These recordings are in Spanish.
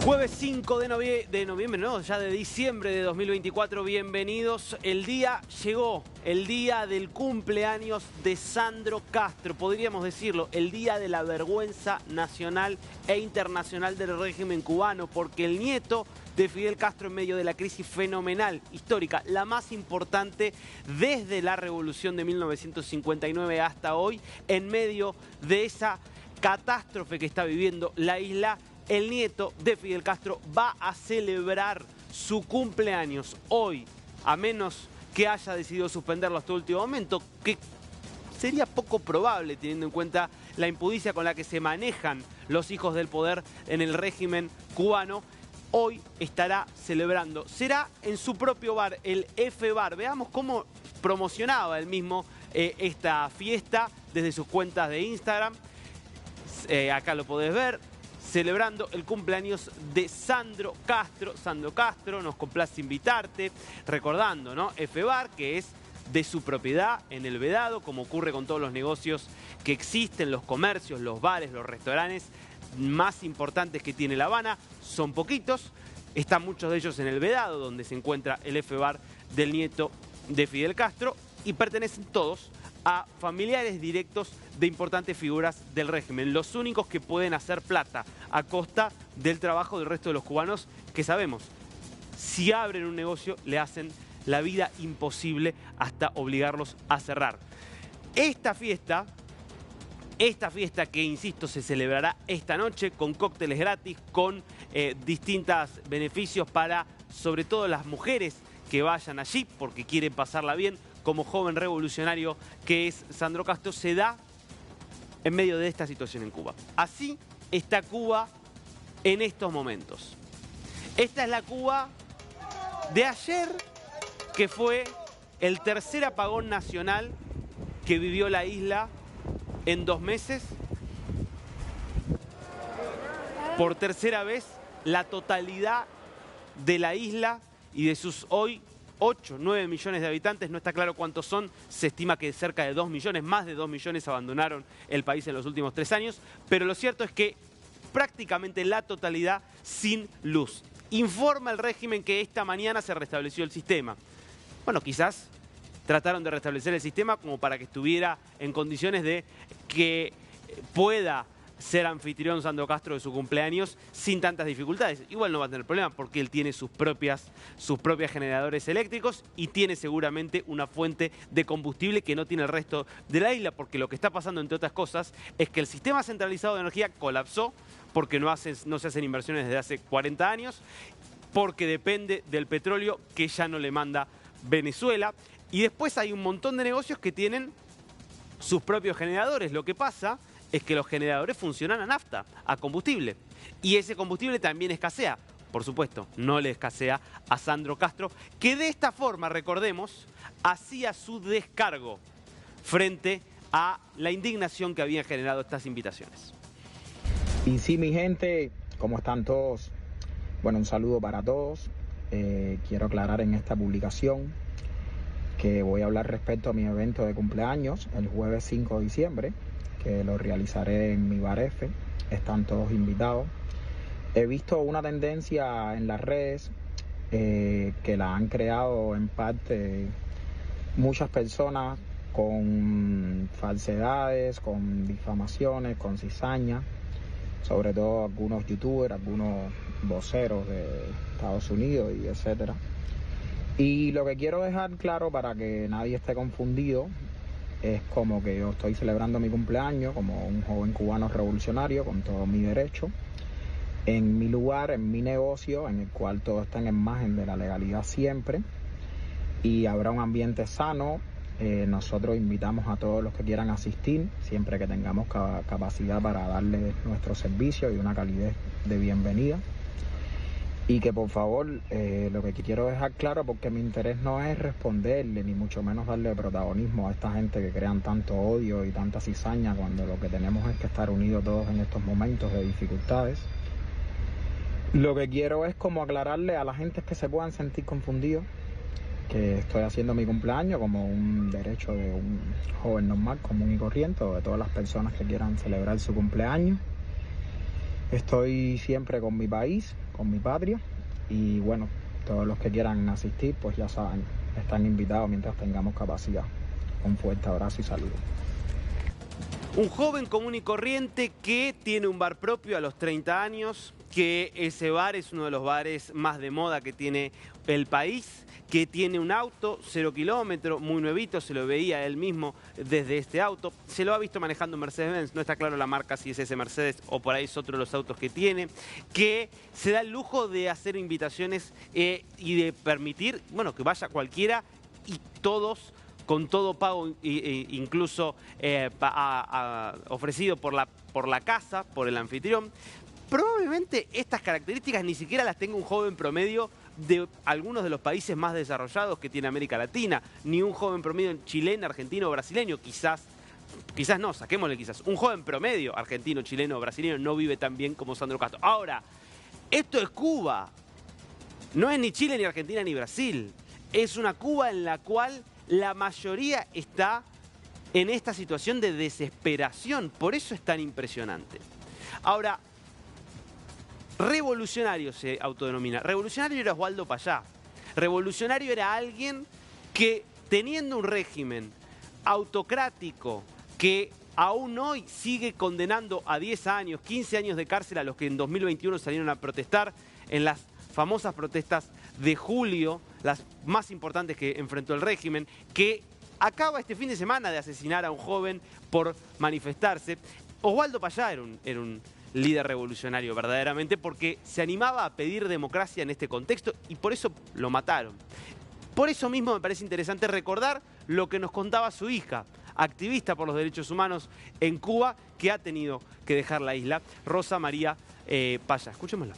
Jueves 5 de noviembre, no, ya de diciembre de 2024, bienvenidos. El día llegó, el día del cumpleaños de Sandro Castro, podríamos decirlo, el día de la vergüenza nacional e internacional del régimen cubano, porque el nieto de Fidel Castro en medio de la crisis fenomenal, histórica, la más importante desde la revolución de 1959 hasta hoy, en medio de esa catástrofe que está viviendo la isla. El nieto de Fidel Castro va a celebrar su cumpleaños hoy, a menos que haya decidido suspenderlo hasta el último momento, que sería poco probable teniendo en cuenta la impudicia con la que se manejan los hijos del poder en el régimen cubano. Hoy estará celebrando. Será en su propio bar, el F-Bar. Veamos cómo promocionaba él mismo esta fiesta desde sus cuentas de Instagram. Acá lo podés ver. Celebrando el cumpleaños de Sandro Castro. Sandro Castro, nos complace invitarte. Recordando, ¿no? F-Bar, que es de su propiedad en El Vedado, como ocurre con todos los negocios que existen, los comercios, los bares, los restaurantes más importantes que tiene La Habana. Son poquitos, están muchos de ellos en El Vedado, donde se encuentra el F-Bar del nieto de Fidel Castro, y pertenecen todos a familiares directos de importantes figuras del régimen, los únicos que pueden hacer plata a costa del trabajo del resto de los cubanos, que sabemos, si abren un negocio le hacen la vida imposible hasta obligarlos a cerrar. Esta fiesta que, insisto, se celebrará esta noche con cócteles gratis, con distintos beneficios para, sobre todo, las mujeres que vayan allí porque quieren pasarla bien, como joven revolucionario que es Sandro Castro, se da en medio de esta situación en Cuba. Así está Cuba en estos momentos. Esta es la Cuba de ayer, que fue el tercer apagón nacional que vivió la isla en 2 meses. Por tercera vez, la totalidad de la isla y de sus hoy 8, 9 millones de habitantes, no está claro cuántos son, se estima que cerca de 2 millones, más de 2 millones abandonaron el país en los últimos 3 años, pero lo cierto es que prácticamente la totalidad sin luz. Informa el régimen que esta mañana se restableció el sistema. Bueno, quizás trataron de restablecer el sistema como para que estuviera en condiciones de que pueda ser anfitrión Sandro Castro de su cumpleaños sin tantas dificultades. Igual no va a tener problema porque él tiene sus propios generadores eléctricos y tiene seguramente una fuente de combustible que no tiene el resto de la isla, porque lo que está pasando, entre otras cosas, es que el sistema centralizado de energía colapsó porque no se hacen inversiones desde hace 40 años, porque depende del petróleo que ya no le manda Venezuela, y después hay un montón de negocios que tienen sus propios generadores. Lo que pasa es que los generadores funcionan a nafta, a combustible. Y ese combustible también escasea. Por supuesto, no le escasea a Sandro Castro, que de esta forma, recordemos, hacía su descargo frente a la indignación que habían generado estas invitaciones. Y sí, mi gente, ¿cómo están todos? Bueno, un saludo para todos. Quiero aclarar en esta publicación que voy a hablar respecto a mi evento de cumpleaños el jueves 5 de diciembre, que lo realizaré en mi bar F. Están todos invitados. He visto una tendencia en las redes que la han creado en parte muchas personas con falsedades, con difamaciones, con cizaña, sobre todo algunos youtubers, algunos voceros de Estados Unidos y etcétera. Y lo que quiero dejar claro para que nadie esté confundido es como que yo estoy celebrando mi cumpleaños como un joven cubano revolucionario con todo mi derecho, en mi lugar, en mi negocio, en el cual todo está en margen de la legalidad siempre, y habrá un ambiente sano. Nosotros invitamos a todos los que quieran asistir, siempre que tengamos capacidad para darles nuestro servicio y una calidez de bienvenida. Y que por favor, lo que quiero dejar claro, porque mi interés no es responderle, ni mucho menos darle protagonismo a esta gente que crean tanto odio y tanta cizaña, cuando lo que tenemos es que estar unidos todos en estos momentos de dificultades. Lo que quiero es como aclararle a la gente que se puedan sentir confundidos, que estoy haciendo mi cumpleaños como un derecho de un joven normal, común y corriente, o de todas las personas que quieran celebrar su cumpleaños. Estoy siempre con mi país, con mi patria, y bueno, todos los que quieran asistir, pues ya saben, están invitados mientras tengamos capacidad. Un fuerte abrazo y saludos. Un joven común y corriente que tiene un bar propio a los 30 años, que ese bar es uno de los bares más de moda que tiene el país, que tiene un auto 0 kilómetros, muy nuevito, se lo veía él mismo desde este auto, se lo ha visto manejando un Mercedes-Benz, no está claro la marca si es ese Mercedes o por ahí es otro de los autos que tiene, que se da el lujo de hacer invitaciones y de permitir, bueno, que vaya cualquiera y todos con todo pago, incluso ofrecido por la casa, por el anfitrión. Probablemente estas características ni siquiera las tenga un joven promedio de algunos de los países más desarrollados que tiene América Latina, ni un joven promedio chileno, argentino o brasileño, quizás no, saquémosle quizás. Un joven promedio argentino, chileno o brasileño no vive tan bien como Sandro Castro. Ahora, esto es Cuba, no es ni Chile, ni Argentina, ni Brasil. Es una Cuba en la cual la mayoría está en esta situación de desesperación, por eso es tan impresionante. Ahora, revolucionario se autodenomina. Revolucionario era Osvaldo Payá. Revolucionario era alguien que, teniendo un régimen autocrático que aún hoy sigue condenando a 10 años, 15 años de cárcel a los que en 2021 salieron a protestar en las famosas protestas de julio, las más importantes que enfrentó el régimen, que acaba este fin de semana de asesinar a un joven por manifestarse. Osvaldo Payá era un líder revolucionario verdaderamente porque se animaba a pedir democracia en este contexto y por eso lo mataron. Por eso mismo me parece interesante recordar lo que nos contaba su hija, activista por los derechos humanos en Cuba, que ha tenido que dejar la isla, Rosa María Payá. Escuchémosla.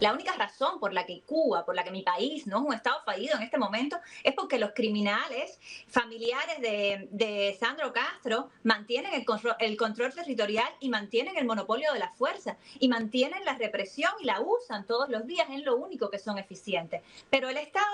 La única razón por la que Cuba, por la que mi país no es un estado fallido en este momento, es porque los criminales familiares de Sandro Castro mantienen el control territorial y mantienen el monopolio de la fuerza y mantienen la represión y la usan todos los días, es lo único que son eficientes. Pero el Estado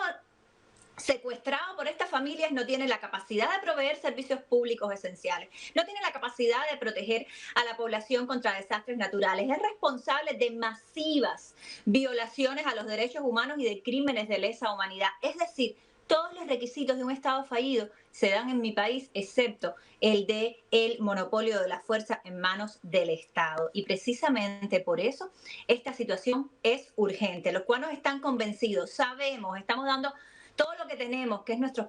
secuestrado por estas familias no tiene la capacidad de proveer servicios públicos esenciales, no tiene la capacidad de proteger a la población contra desastres naturales, es responsable de masivas violaciones a los derechos humanos y de crímenes de lesa humanidad. Es decir, todos los requisitos de un Estado fallido se dan en mi país, excepto el de el monopolio de la fuerza en manos del Estado. Y precisamente por eso esta situación es urgente. Los cubanos están convencidos, sabemos, estamos dando todo lo que tenemos, que es nuestros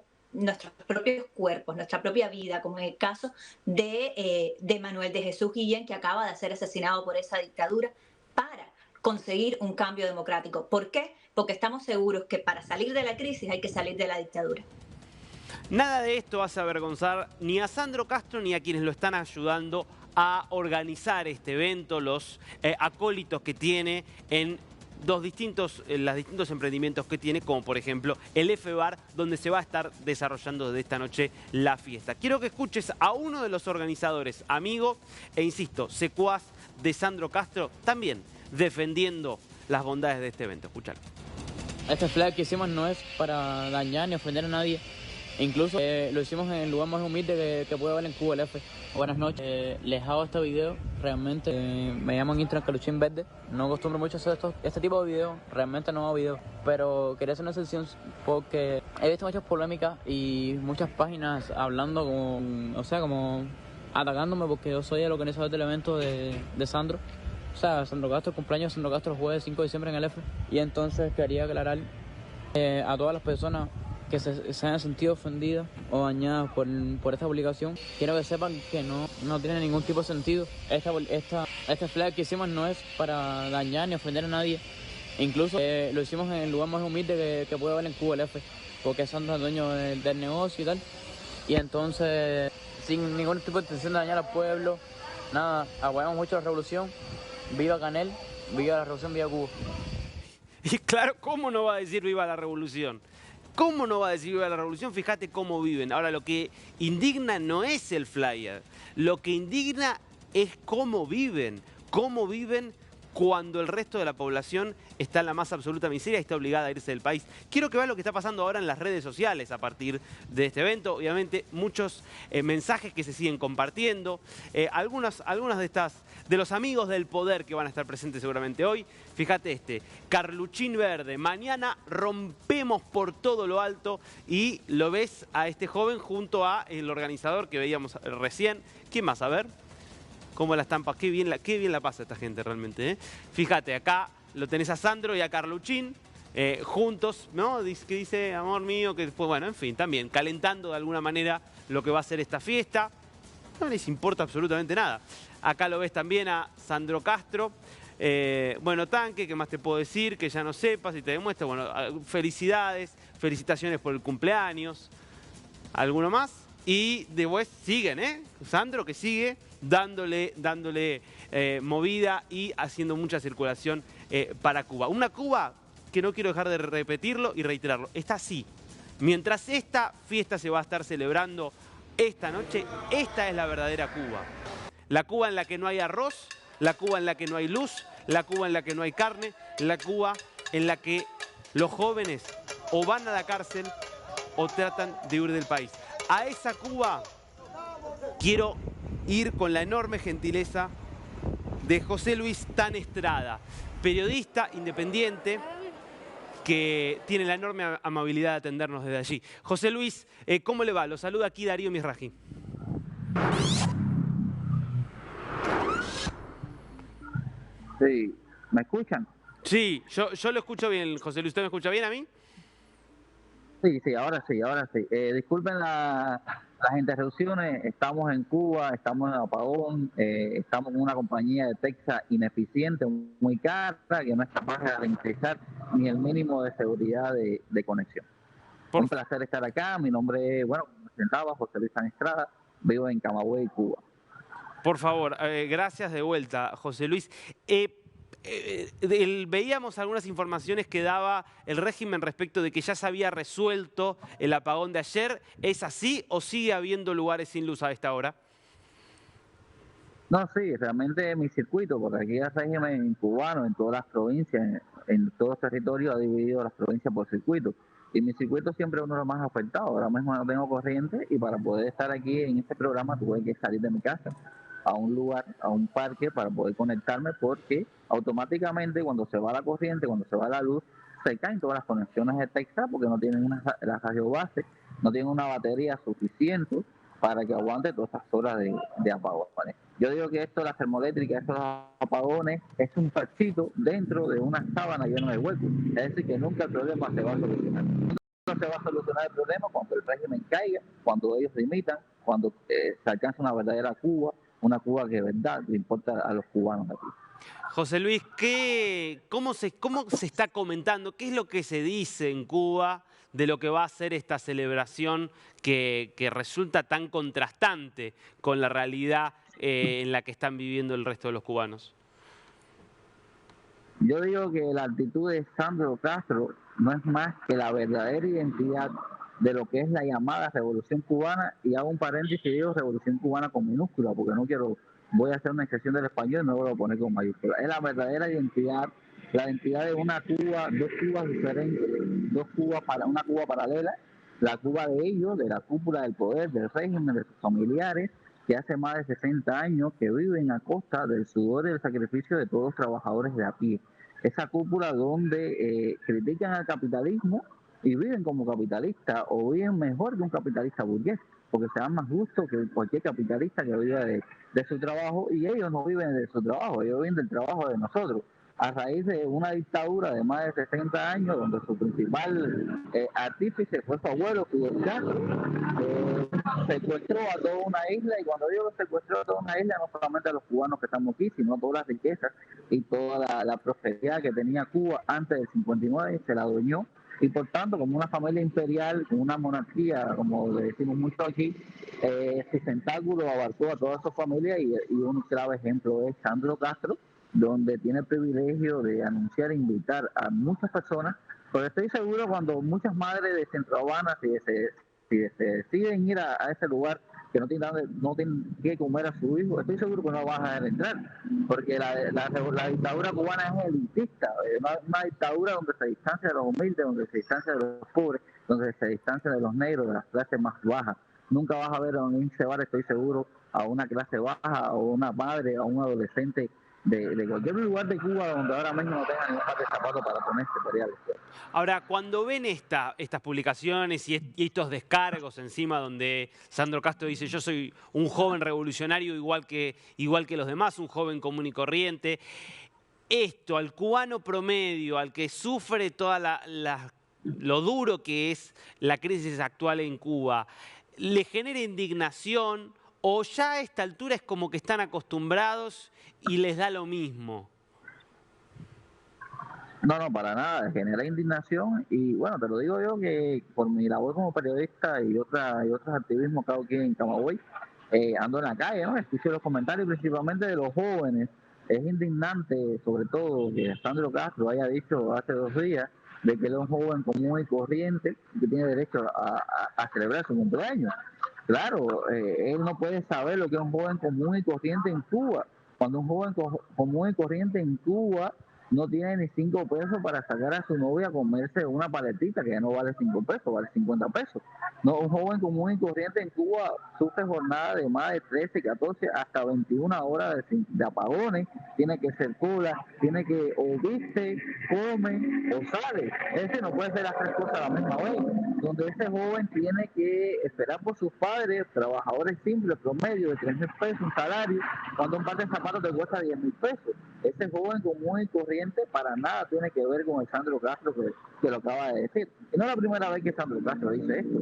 propios cuerpos, nuestra propia vida, como en el caso de Manuel de Jesús Guillén, que acaba de ser asesinado por esa dictadura, para conseguir un cambio democrático. ¿Por qué? Porque estamos seguros que para salir de la crisis hay que salir de la dictadura. Nada de esto hace avergonzar ni a Sandro Castro ni a quienes lo están ayudando a organizar este evento, los acólitos que tiene en los distintos emprendimientos que tiene, como por ejemplo el F-Bar, donde se va a estar desarrollando desde esta noche la fiesta. Quiero que escuches a uno de los organizadores, amigo e insisto, secuaz de Sandro Castro, también defendiendo las bondades de este evento. Escuchalo. Este flag que hicimos no es para dañar ni ofender a nadie. Incluso lo hicimos en el lugar más humilde que puede haber en Cuba, el F. Buenas noches, les hago este video, realmente me llamo en Instagram Caluchín Verde, no acostumbro mucho a hacer este tipo de videos, realmente no hago videos, pero quería hacer una excepción porque he visto muchas polémicas y muchas páginas hablando como atacándome porque yo soy el organizador del evento de Sandro. O sea, Sandro Castro, el cumpleaños de Sandro Castro el jueves 5 de diciembre en el F. Y entonces quería aclarar a todas las personas que se hayan sentido ofendidas o dañadas por esta publicación. Quiero que sepan que no tiene ningún tipo de sentido. Este flag que hicimos no es para dañar ni ofender a nadie. Incluso lo hicimos en el lugar más humilde que puede haber en Cuba, el F. Porque Sandro es el dueño del negocio y tal. Y entonces, sin ningún tipo de intención de dañar al pueblo, nada, apoyamos mucho la revolución. Viva Canel, viva la revolución, viva Cuba. Y claro, ¿cómo no va a decir viva la revolución? ¿Cómo no va a decir viva la revolución? Fíjate cómo viven. Ahora, lo que indigna no es el flyer. Lo que indigna es cómo viven cuando el resto de la población está en la más absoluta miseria y está obligada a irse del país. Quiero que vean lo que está pasando ahora en las redes sociales a partir de este evento. Obviamente, muchos mensajes que se siguen compartiendo. Algunas de los amigos del poder que van a estar presentes seguramente hoy. Fíjate este, Carluchín Verde, mañana rompemos por todo lo alto, y lo ves a este joven junto a el organizador que veíamos recién. ¿Quién más? A ver. Cómo la estampa, qué bien la pasa esta gente realmente, ¿eh? Fíjate, acá lo tenés a Sandro y a Carluchín juntos, ¿no? Que dice, amor mío, que después, bueno, en fin, también calentando de alguna manera lo que va a ser esta fiesta. No les importa absolutamente nada. Acá lo ves también a Sandro Castro. Bueno, Tanque, ¿qué más te puedo decir? Que ya no sepas y te demuestra. Bueno, felicidades, felicitaciones por el cumpleaños. ¿Alguno más? Y después siguen, Sandro que sigue dándole movida y haciendo mucha circulación para Cuba. Una Cuba que no quiero dejar de repetirlo y reiterarlo. Está así. Mientras esta fiesta se va a estar celebrando esta noche, esta es la verdadera Cuba. La Cuba en la que no hay arroz, la Cuba en la que no hay luz, la Cuba en la que no hay carne, la Cuba en la que los jóvenes o van a la cárcel o tratan de huir del país. A esa Cuba quiero ir con la enorme gentileza de José Luis Tan Estrada, periodista independiente que tiene la enorme amabilidad de atendernos desde allí. José Luis, ¿cómo le va? Lo saluda aquí Darío Misraji. Sí, ¿me escuchan? Sí, yo lo escucho bien, José Luis. ¿Usted me escucha bien a mí? Sí, ahora sí, ahora sí. Disculpen las interrupciones, estamos en Cuba, estamos en apagón, estamos en una compañía de Texas ineficiente, muy cara, que no es capaz de garantizar ni el mínimo de seguridad de conexión. Un placer estar acá, mi nombre es, bueno, como me presentaba, José Luis Tan Estrada, vivo en Camagüey, Cuba. Por favor, gracias de vuelta, José Luis. Veíamos algunas informaciones que daba el régimen respecto de que ya se había resuelto el apagón de ayer. ¿Es así o sigue habiendo lugares sin luz a esta hora? No, sí, realmente mi circuito, porque aquí el régimen cubano en todas las provincias, en todos los territorios ha dividido las provincias por circuitos. Y mi circuito siempre es uno de los más afectados. Ahora mismo no tengo corriente y para poder estar aquí en este programa tuve que salir de mi casa a un lugar, a un parque para poder conectarme, porque automáticamente cuando se va la corriente, cuando se va la luz, se caen todas las conexiones de Texas porque no tienen la radio base, no tienen una batería suficiente para que aguante todas estas horas de apagón. ¿Vale? Yo digo que esto, la termoeléctrica, estos apagones, es un parchito dentro de una sábana llena de huecos. Es decir, que nunca el problema se va a solucionar. No se va a solucionar el problema cuando el régimen caiga, cuando ellos limitan, cuando se alcanza una verdadera Cuba, una Cuba que de verdad le importa a los cubanos aquí. José Luis, ¿cómo se está comentando? ¿Qué es lo que se dice en Cuba de lo que va a ser esta celebración que resulta tan contrastante con la realidad en la que están viviendo el resto de los cubanos? Yo digo que la actitud de Sandro Castro no es más que la verdadera identidad de lo que es la llamada Revolución Cubana, y hago un paréntesis y digo Revolución Cubana con minúscula, porque no quiero, voy a hacer una excepción del español y no lo voy a poner con mayúscula. Es la verdadera identidad, la identidad de una Cuba, dos Cubas diferentes, una Cuba paralela, la Cuba de ellos, de la cúpula del poder, del régimen, de sus familiares, que hace más de 60 años que viven a costa del sudor y del sacrificio de todos los trabajadores de a pie. Esa cúpula donde critican al capitalismo y viven como capitalistas, o viven mejor que un capitalista burgués, porque se dan más gusto que cualquier capitalista que vive de su trabajo, y ellos no viven de su trabajo, ellos viven del trabajo de nosotros, a raíz de una dictadura de más de 60 años, donde su principal artífice fue su abuelo, Fidel Castro, secuestró a toda una isla, y cuando digo que secuestró a toda una isla, no solamente a los cubanos que estamos aquí, sino todas las riquezas y toda la prosperidad que tenía Cuba antes del 59, se la adueñó. Y por tanto, como una familia imperial, como una monarquía, como le decimos mucho aquí, su tentáculo abarcó a toda su familia, y un clave ejemplo es Sandro Castro, donde tiene el privilegio de anunciar e invitar a muchas personas, porque estoy seguro cuando muchas madres de Centro Habana, si se deciden ir a ese lugar que no tienen que comer a su hijo, estoy seguro que no vas a dejar entrar, porque la dictadura cubana es elitista, es una dictadura donde se distancia de los humildes, donde se distancia de los pobres, donde se distancia de los negros, de las clases más bajas. Nunca vas a ver a un Incebar, estoy seguro, a una clase baja, o una madre, a un adolescente de cualquier lugar de Cuba donde ahora mismo no tengan ni un par de zapatos para ponerse para ir a la escuela. Ahora, cuando ven estas publicaciones y estos descargos encima donde Sandro Castro dice yo soy un joven revolucionario igual que los demás, un joven común y corriente, esto al cubano promedio, al que sufre lo duro que es la crisis actual en Cuba, ¿le genera indignación o ya a esta altura es como que están acostumbrados y les da lo mismo? No, para nada, genera indignación y bueno, te lo digo yo que por mi labor como periodista y otros activismos que hago aquí en Camagüey, ando en la calle, ¿no? Escucho los comentarios principalmente de los jóvenes. Es indignante, sobre todo, que Sandro Castro haya dicho hace 2 días de que él es un joven común y corriente que tiene derecho a celebrar su cumpleaños. Claro, él no puede saber lo que es un joven común y corriente en Cuba. Cuando un joven común y corriente en Cuba no tiene ni 5 pesos para sacar a su novia a comerse una paletita que ya no vale 5 pesos, vale 50 pesos. No, un joven común y corriente en Cuba sufre jornadas de más de 13, 14, hasta 21 horas de apagones, tiene que hacer cola, tiene que o viste, come o sale. Es decir, no puede hacer las 3 cosas a la misma vez, donde ese joven tiene que esperar por sus padres, trabajadores simples, promedio de 3.000 pesos, un salario, cuando un par de zapatos te cuesta 10.000 pesos. Ese joven común y corriente para nada tiene que ver con el Sandro Castro que lo acaba de decir. Y no es la primera vez que Sandro Castro dice esto.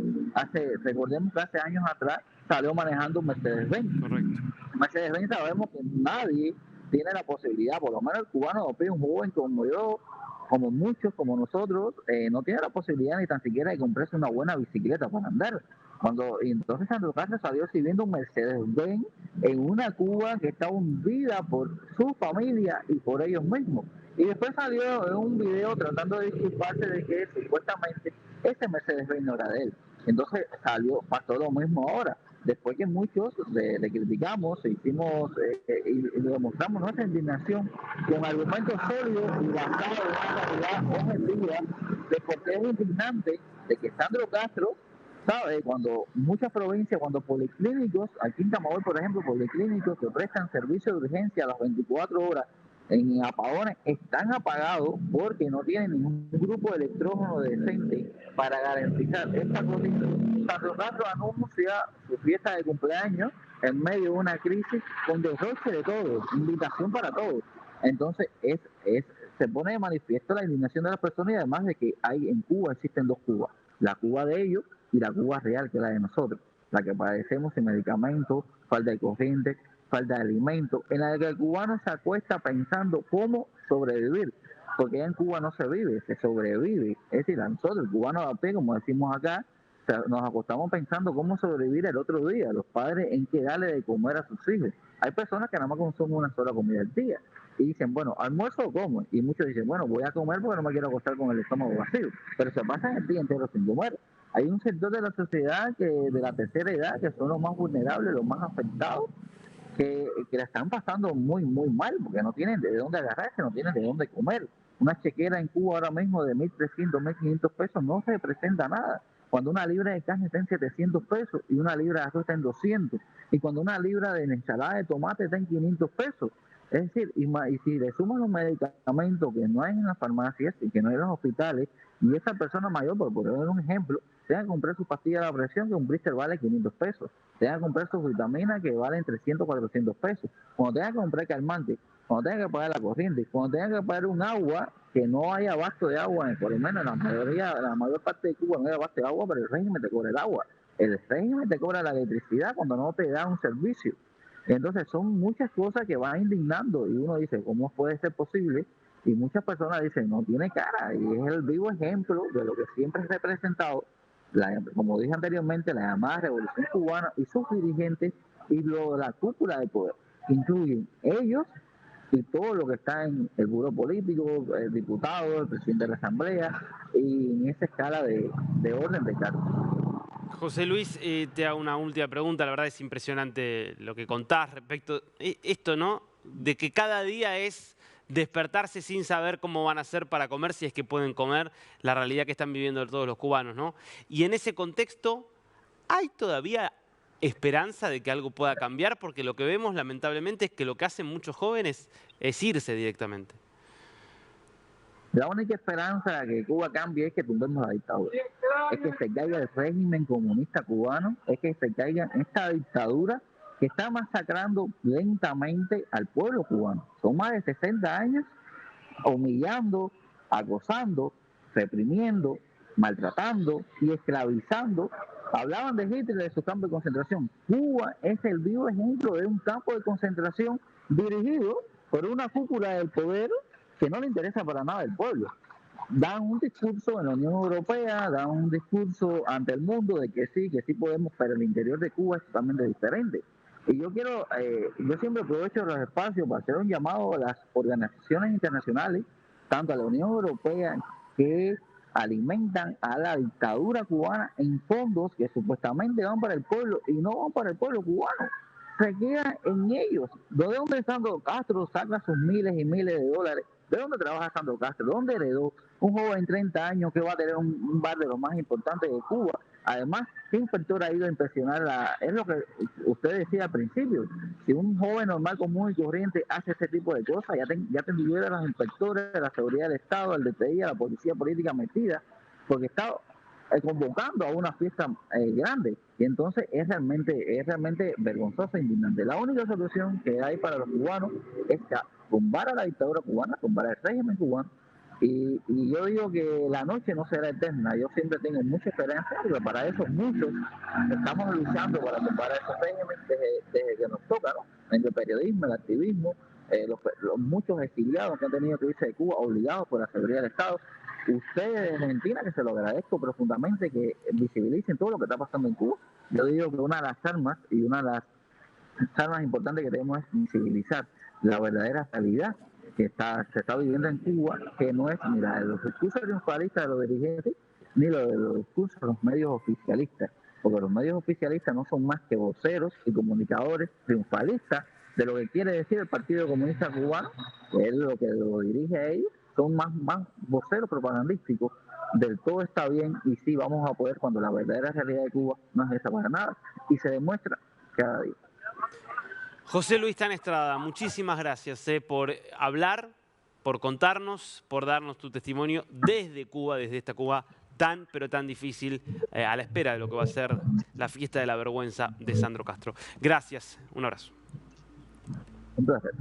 Recordemos que hace años atrás salió manejando un Mercedes-Benz. Correcto. Mercedes-Benz sabemos que nadie tiene la posibilidad, por lo menos el cubano lo pide, un joven como yo, como muchos, como nosotros, no tiene la posibilidad ni tan siquiera de comprarse una buena bicicleta para andar. Y entonces Sandro Castro salió sirviendo un Mercedes-Benz en una Cuba que está hundida por su familia y por ellos mismos. Y después salió en un video tratando de disculparse de que supuestamente ese Mercedes-Benz no era de él. Entonces pasó lo mismo ahora. Después que muchos le criticamos, hicimos y demostramos nuestra indignación con argumentos sólidos y basados en una realidad objetiva de por qué es indignante de que Sandro Castro, ¿sabe? Cuando muchas provincias, cuando policlínicos, aquí en Camagüey, por ejemplo, policlínicos que prestan servicio de urgencia a las 24 horas en apagones, están apagados porque no tienen ningún grupo de electrógeno decente para garantizar esta condición. Sandro Castro anuncia su fiesta de cumpleaños en medio de una crisis con derroche de todos, invitación para todos. Entonces, se pone de manifiesto la indignación de las personas y además de que en Cuba existen 2 Cubas, la Cuba de ellos y la Cuba real, que es la de nosotros, la que padecemos sin medicamentos, falta de corriente, falta de alimentos, en la que el cubano se acuesta pensando cómo sobrevivir, porque en Cuba no se vive, se sobrevive. Es decir, nosotros, el cubano a pie, como decimos acá, nos acostamos pensando cómo sobrevivir el otro día, los padres en qué darle de comer a sus hijos. Hay personas que nada más consumen una sola comida al día y dicen, bueno, almuerzo o como, y muchos dicen, bueno, voy a comer porque no me quiero acostar con el estómago vacío, pero se pasan el día entero sin comer. Hay un sector de la sociedad de la tercera edad que son los más vulnerables, los más afectados, que la están pasando muy, muy mal, porque no tienen de dónde agarrarse, no tienen de dónde comer. Una chequera en Cuba ahora mismo de 1.300, 1.500 pesos no se presenta nada. Cuando una libra de carne está en 700 pesos y una libra de arroz está en 200, y cuando una libra de ensalada de tomate está en 500 pesos. Es decir, y si le suman los medicamentos que no hay en las farmacias y que no hay en los hospitales, y esa persona mayor, por poner un ejemplo, tenga que comprar su pastilla de la presión, que un blister vale 500 pesos, tenga que comprar sus vitaminas que valen 300, 400 pesos, cuando tenga que comprar calmante, cuando tenga que pagar la corriente, cuando tenga que pagar un agua, que no hay abasto de agua, por lo menos la mayor parte de Cuba no hay abasto de agua, pero el régimen te cobra el agua, el régimen te cobra la electricidad cuando no te da un servicio. Entonces son muchas cosas que van indignando y uno dice, ¿cómo puede ser posible? Y muchas personas dicen, no tiene cara, y es el vivo ejemplo de lo que siempre es representado, como dije anteriormente, la llamada Revolución Cubana y sus dirigentes y la cúpula de poder, incluyen ellos y todo lo que está en el buró político, el diputado, el presidente de la Asamblea y en esa escala de orden de cargos. José Luis, te hago una última pregunta. La verdad es impresionante lo que contás respecto a esto, ¿no? De que cada día es despertarse sin saber cómo van a hacer para comer, si es que pueden comer, la realidad que están viviendo todos los cubanos, ¿no? Y en ese contexto, ¿hay todavía esperanza de que algo pueda cambiar? Porque lo que vemos, lamentablemente, es que lo que hacen muchos jóvenes es irse directamente. La única esperanza de que Cuba cambie es que tumbemos la dictadura, es que se caiga el régimen comunista cubano, es que se caiga esta dictadura que está masacrando lentamente al pueblo cubano. Son más de 60 años humillando, acosando, reprimiendo, maltratando y esclavizando. Hablaban de Hitler y de su campo de concentración. Cuba es el vivo ejemplo de un campo de concentración dirigido por una cúpula del poder que no le interesa para nada el pueblo. Dan un discurso en la Unión Europea, dan un discurso ante el mundo de que sí podemos, pero el interior de Cuba es totalmente diferente. Y yo siempre aprovecho los espacios para hacer un llamado a las organizaciones internacionales, tanto a la Unión Europea, que alimentan a la dictadura cubana en fondos que supuestamente van para el pueblo y no van para el pueblo cubano. Se queda en ellos. ¿De dónde Sandro Castro saca sus miles y miles de dólares? ¿De dónde trabaja Sandro Castro? ¿De dónde heredó un joven de 30 años que va a tener un bar de los más importantes de Cuba? Además, ¿qué inspector ha ido a impresionar? Es lo que usted decía al principio. Si un joven normal, común y corriente hace ese tipo de cosas, ya tendría a los inspectores de la seguridad del Estado, el DPI, a la policía política metida, porque está convocando a una fiesta grande. Y entonces es realmente vergonzoso e indignante. La única solución que hay para los cubanos es tumbar a la dictadura cubana, tumbar al régimen cubano. Y yo digo que la noche no será eterna. Yo siempre tengo mucha esperanza, pero para eso muchos estamos luchando para tumbar a esos regímenes desde que nos toca, ¿no? En el periodismo, el activismo, los muchos exiliados que han tenido que irse de Cuba obligados por la seguridad del Estado. Ustedes en Argentina, que se lo agradezco profundamente, que visibilicen todo lo que está pasando en Cuba. Yo digo que una de las armas y una de las armas importantes que tenemos es visibilizar la verdadera realidad que se está viviendo en Cuba, que no es ni la de los discursos triunfalistas de los dirigentes, ni lo de los discursos de los medios oficialistas, porque los medios oficialistas no son más que voceros y comunicadores triunfalistas de lo que quiere decir el Partido Comunista Cubano, que es lo que lo dirige a ellos. Son más voceros propagandísticos del todo está bien y sí vamos a poder, cuando la verdadera realidad de Cuba no es esa para nada y se demuestra cada día. José Luis Tan Estrada, muchísimas gracias por hablar, por contarnos, por darnos tu testimonio desde Cuba, desde esta Cuba tan pero tan difícil, a la espera de lo que va a ser la fiesta de la vergüenza de Sandro Castro. Gracias, un abrazo. Un placer.